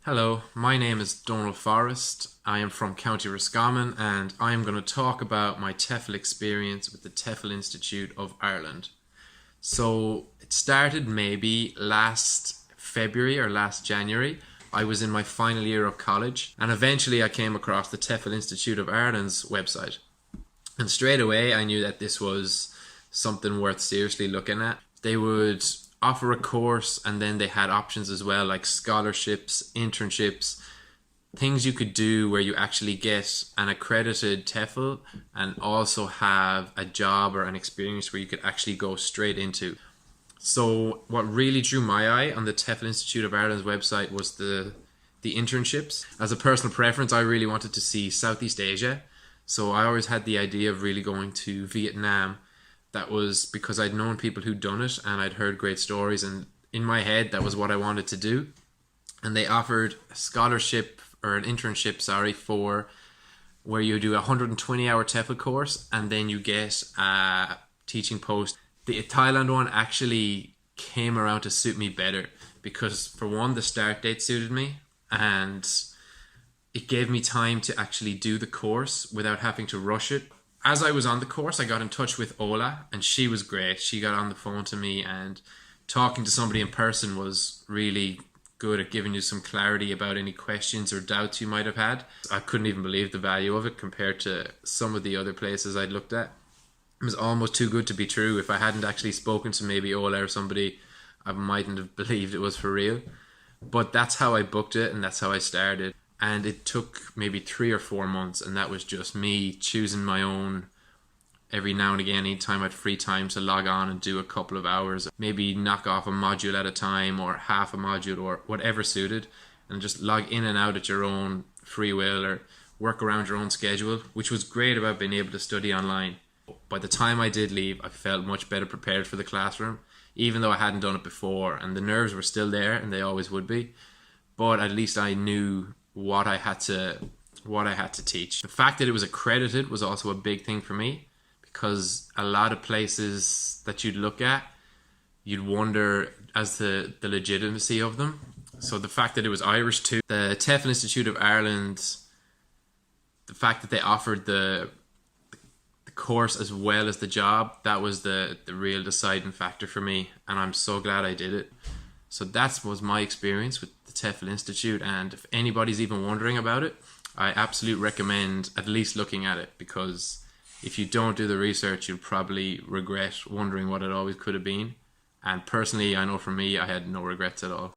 Hello, my name is Domhnall. I am from County Roscommon and I am going to talk about my TEFL experience with the TEFL Institute of Ireland. So it started maybe last February or last January. I was in my final year of college and eventually I came across the TEFL Institute of Ireland's website. And straight away I knew that this was something worth seriously looking at. They would offer a course and then they had options as well, like scholarships, internships, things you could do where you actually get an accredited TEFL and also have a job or an experience where you could actually go straight into. So what really drew my eye on the TEFL Institute of Ireland's website was the internships. As a personal preference, I really wanted to see Southeast Asia. So I always had the idea of really going to Vietnam. That was because I'd known people who'd done it and I'd heard great stories, and in my head that was what I wanted to do. And they offered a scholarship or an internship, for where you do a 120-hour TEFL course and then you get a teaching post. The Thailand one actually came around to suit me better because, for one, the start date suited me and it gave me time to actually do the course without having to rush it. As I was on the course, I got in touch with Ola and she was great. She got on the phone to me, and talking to somebody in person was really good at giving you some clarity about any questions or doubts you might have had. I couldn't even believe the value of it compared to some of the other places I'd looked at. It was almost too good to be true. If I hadn't actually spoken to maybe Ola or somebody, I mightn't have believed it was for real. But that's how I booked it and that's how I started. And it took maybe 3 or 4 months, and that was just me choosing my own every now and again, anytime I had free time, to log on and do a couple of hours, maybe knock off a module at a time or half a module or whatever suited, and just log in and out at your own free will or work around your own schedule, which was great about being able to study online. By the time I did leave, I felt much better prepared for the classroom, even though I hadn't done it before, and the nerves were still there and they always would be, but at least I knew what I had to teach. The fact that it was accredited was also a big thing for me, because a lot of places that you'd look at, you'd wonder as to the legitimacy of them. So the fact that it was Irish too, the TEFL Institute of Ireland, the fact that they offered the course as well as the job, that was the real deciding factor for me, and I'm so glad I did it. So that was my experience with the TEFL Institute, and if anybody's even wondering about it, I absolutely recommend at least looking at it, because if you don't do the research, you'll probably regret wondering what it always could have been. And personally, I know for me, I had no regrets at all.